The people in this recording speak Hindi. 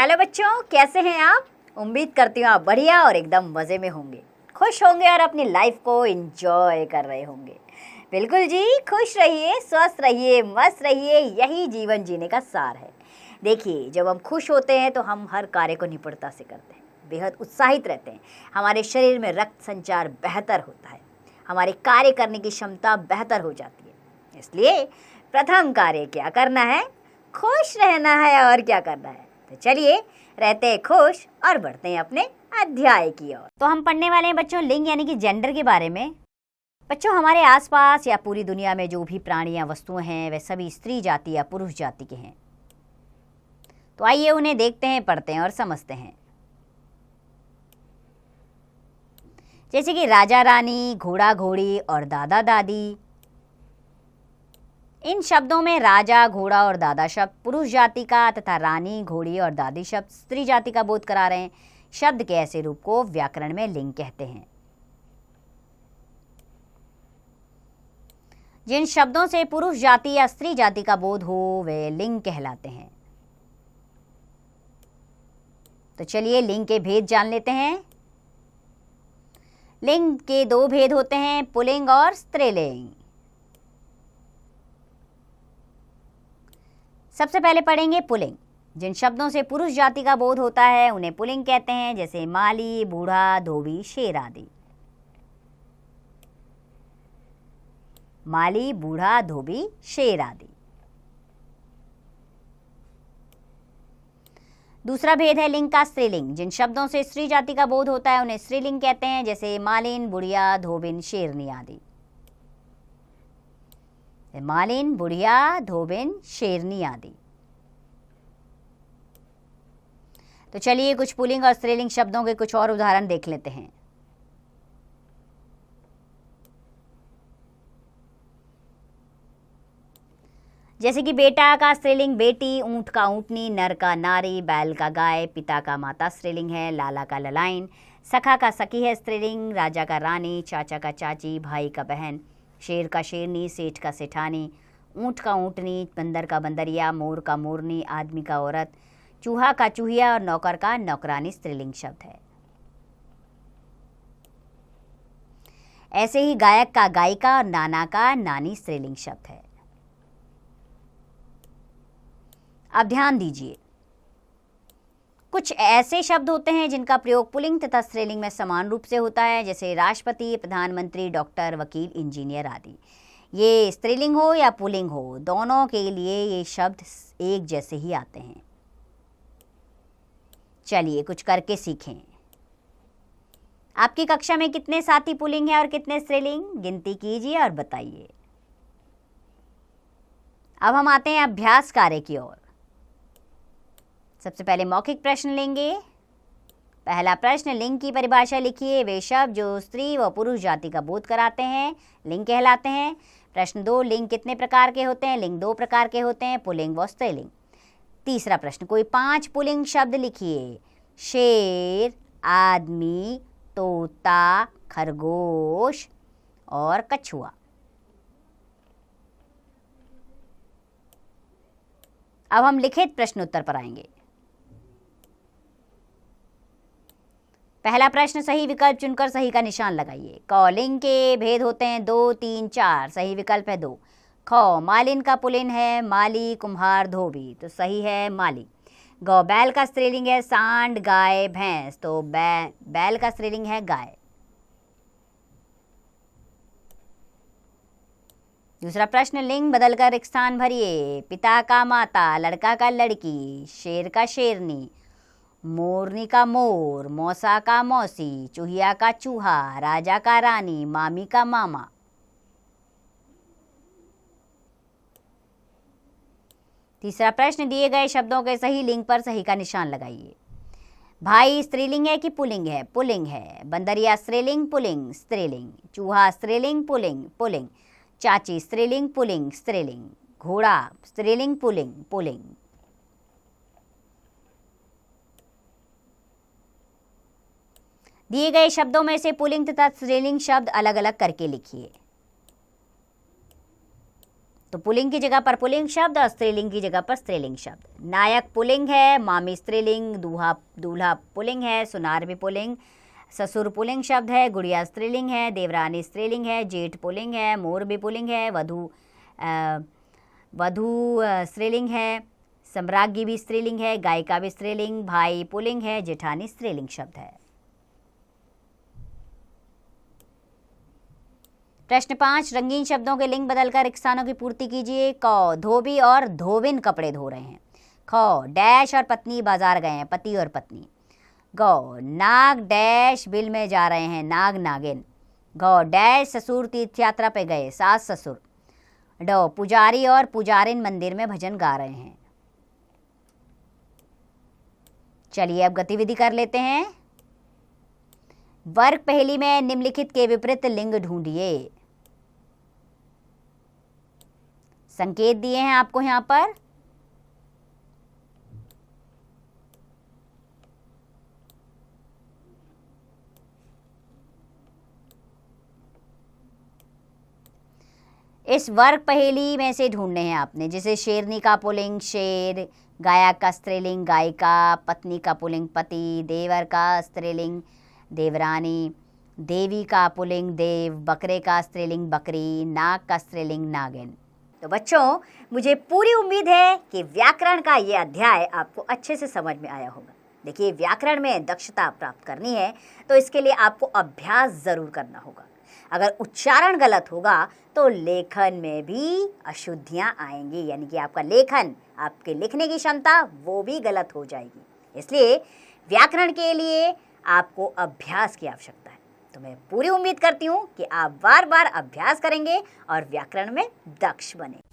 हेलो बच्चों, कैसे हैं आप? उम्मीद करती हूँ आप बढ़िया और एकदम मज़े में होंगे, खुश होंगे और अपनी लाइफ को एंजॉय कर रहे होंगे। बिल्कुल जी, खुश रहिए, स्वस्थ रहिए, मस्त रहिए, यही जीवन जीने का सार है। देखिए, जब हम खुश होते हैं तो हम हर कार्य को निपुणता से करते हैं, बेहद उत्साहित रहते हैं, हमारे शरीर में रक्त संचार बेहतर होता है, हमारे कार्य करने की क्षमता बेहतर हो जाती है। इसलिए प्रथम कार्य क्या करना है? खुश रहना है। और क्या करना है? तो चलिए रहते हैं खुश और बढ़ते हैं अपने अध्याय की ओर। तो हम पढ़ने वाले हैं बच्चों लिंग यानी कि जेंडर के बारे में। बच्चों, हमारे आसपास या पूरी दुनिया में जो भी प्राणी या वस्तुएं हैं वे सभी स्त्री जाति या पुरुष जाति के हैं। तो आइए उन्हें देखते हैं, पढ़ते हैं और समझते हैं। जैसे कि राजा रानी, घोड़ा घोड़ी और दादा दादी। इन शब्दों में राजा, घोड़ा और दादा शब्द पुरुष जाति का तथा रानी, घोड़ी और दादी शब्द स्त्री जाति का बोध करा रहे हैं। शब्द के ऐसे रूप को व्याकरण में लिंग कहते हैं। जिन शब्दों से पुरुष जाति या स्त्री जाति का बोध हो वे लिंग कहलाते हैं। तो चलिए लिंग के भेद जान लेते हैं। लिंग के दो भेद होते हैं, पुल्लिंग और स्त्रीलिंग। सबसे पहले पढ़ेंगे पुल्लिंग। जिन शब्दों से पुरुष जाति का बोध होता है उन्हें पुल्लिंग कहते हैं, जैसे माली, बूढ़ा, धोबी, शेर आदि। माली, बूढ़ा, धोबी, शेर आदि। दूसरा भेद है लिंग का स्त्रीलिंग। जिन शब्दों से स्त्री जाति का बोध होता है उन्हें स्त्रीलिंग कहते हैं, जैसे मालिन, बुढ़िया, धोबिन, शेरनी आदि। मालिन, बुढ़िया, धोबिन, शेरनी आदि। तो चलिए कुछ पुल्लिंग और स्त्रीलिंग शब्दों के कुछ और उदाहरण देख लेते हैं। जैसे कि बेटा का स्त्रीलिंग बेटी, ऊंट का ऊंटनी, नर का नारी, बैल का गाय, पिता का माता स्त्रीलिंग है, लाला का ललाइन, सखा का सखी है स्त्रीलिंग, राजा का रानी, चाचा का चाची, भाई का बहन, शेर का शेरनी, सेठ का सेठानी, ऊंट का ऊंटनी, बंदर का बंदरिया, मोर का मोरनी, आदमी का औरत, चूहा का चूहिया और नौकर का नौकरानी स्त्रीलिंग शब्द है। ऐसे ही गायक का गायिका और नाना का नानी स्त्रीलिंग शब्द है। अब ध्यान दीजिए, कुछ ऐसे शब्द होते हैं जिनका प्रयोग पुल्लिंग तथा स्त्रीलिंग में समान रूप से होता है, जैसे राष्ट्रपति, प्रधानमंत्री, डॉक्टर, वकील, इंजीनियर आदि। ये स्त्रीलिंग हो या पुल्लिंग हो, दोनों के लिए ये शब्द एक जैसे ही आते हैं। चलिए कुछ करके सीखें। आपकी कक्षा में कितने साथी पुल्लिंग हैं और कितने स्त्रीलिंग? गिनती कीजिए और बताइए। अब हम आते हैं अभ्यास कार्य की ओर। सबसे पहले मौखिक प्रश्न लेंगे। पहला प्रश्न, लिंग की परिभाषा लिखिए। वे शब्द जो स्त्री व पुरुष जाति का बोध कराते हैं लिंग कहलाते हैं। प्रश्न 2, लिंग कितने प्रकार के होते हैं? लिंग 2 प्रकार के होते हैं, पुल्लिंग व स्त्रीलिंग। तीसरा प्रश्न, कोई 5 पुल्लिंग शब्द लिखिए। शेर, आदमी, तोता, खरगोश और कछुआ। अब हम लिखित प्रश्नोत्तर पर आएंगे। पहला प्रश्न, सही विकल्प चुनकर सही का निशान लगाइए। क, लिंग के भेद होते हैं 2, 3, 4, सही विकल्प है 2। ख, मालिन का पुल्लिंग है माली, कुम्हार, धोबी, तो सही है माली। ग, बैल का स्त्रीलिंग है सांड, गाय, भैंस, तो बैल का स्त्रीलिंग है गाय। दूसरा प्रश्न, लिंग बदलकर एक स्थान भरिए। पिता का माता, लड़का का लड़की, शेर का शेरनी, मोरनी का मोर, मौसा का मौसी, चूहिया का चूहा, राजा का रानी, मामी का मामा। तीसरा प्रश्न, दिए गए शब्दों के सही लिंग पर सही का निशान लगाइए। भाई स्त्रीलिंग है कि पुल्लिंग है? पुल्लिंग है। बंदरिया स्त्रीलिंग, पुल्लिंग, स्त्रीलिंग। चूहा स्त्रीलिंग, पुल्लिंग, पुल्लिंग। चाची स्त्रीलिंग, पुल्लिंग, स्त्रीलिंग। घोड़ा स्त्रीलिंग, पुल्लिंग, पुल्लिंग। दिए गए शब्दों में से पुल्लिंग तथा स्त्रीलिंग शब्द अलग अलग करके लिखिए। तो पुल्लिंग की जगह पर पुल्लिंग शब्द और स्त्रीलिंग की जगह पर स्त्रीलिंग शब्द। नायक पुल्लिंग है, मामी स्त्रीलिंग, दूल्हा पुल्लिंग है, सुनार भी पुल्लिंग, ससुर पुल्लिंग शब्द है, गुड़िया स्त्रीलिंग है, देवरानी स्त्रीलिंग है, जेठ पुल्लिंग है, मोर भी पुल्लिंग है, वधू स्त्रीलिंग है, सम्राज्ञी भी स्त्रीलिंग है, गायिका भी स्त्रीलिंग, भाई पुल्लिंग है, जेठानी स्त्रीलिंग शब्द है। प्रश्न 5, रंगीन शब्दों के लिंग बदलकर एक स्थानों की पूर्ति कीजिए। क, धोबी और धोबिन कपड़े धो रहे हैं। ख, डैश और पत्नी बाजार गए हैं, पति और पत्नी। ग, नाग डैश बिल में जा रहे हैं, नाग नागिन। घ, डैश ससुर तीर्थ यात्रा पे गए, सास ससुर। ड, पुजारी और पुजारिन मंदिर में भजन गा रहे हैं। चलिए अब गतिविधि कर लेते हैं। वर्ग पहेली में निम्नलिखित के विपरीत लिंग ढूंढिए। संकेत दिए हैं आपको यहां पर। इस वर्ग पहेली में से ढूंढने हैं आपने, जैसे शेरनी का पुल्लिंग शेर, गायक का स्त्रीलिंग गायिका, पत्नी का पुल्लिंग पति, देवर का स्त्रीलिंग देवरानी, देवी का पुल्लिंग देव, बकरे का स्त्रीलिंग बकरी, नाग का स्त्रीलिंग नागिन। तो बच्चों, मुझे पूरी उम्मीद है कि व्याकरण का ये अध्याय आपको अच्छे से समझ में आया होगा। देखिए, व्याकरण में दक्षता प्राप्त करनी है तो इसके लिए आपको अभ्यास ज़रूर करना होगा। अगर उच्चारण गलत होगा तो लेखन में भी अशुद्धियाँ आएंगी, यानी कि आपका लेखन, आपके लिखने की क्षमता वो भी गलत हो जाएगी। इसलिए व्याकरण के लिए आपको अभ्यास की आवश्यकता है। तो मैं पूरी उम्मीद करती हूँ कि आप बार बार अभ्यास करेंगे और व्याकरण में दक्ष बने।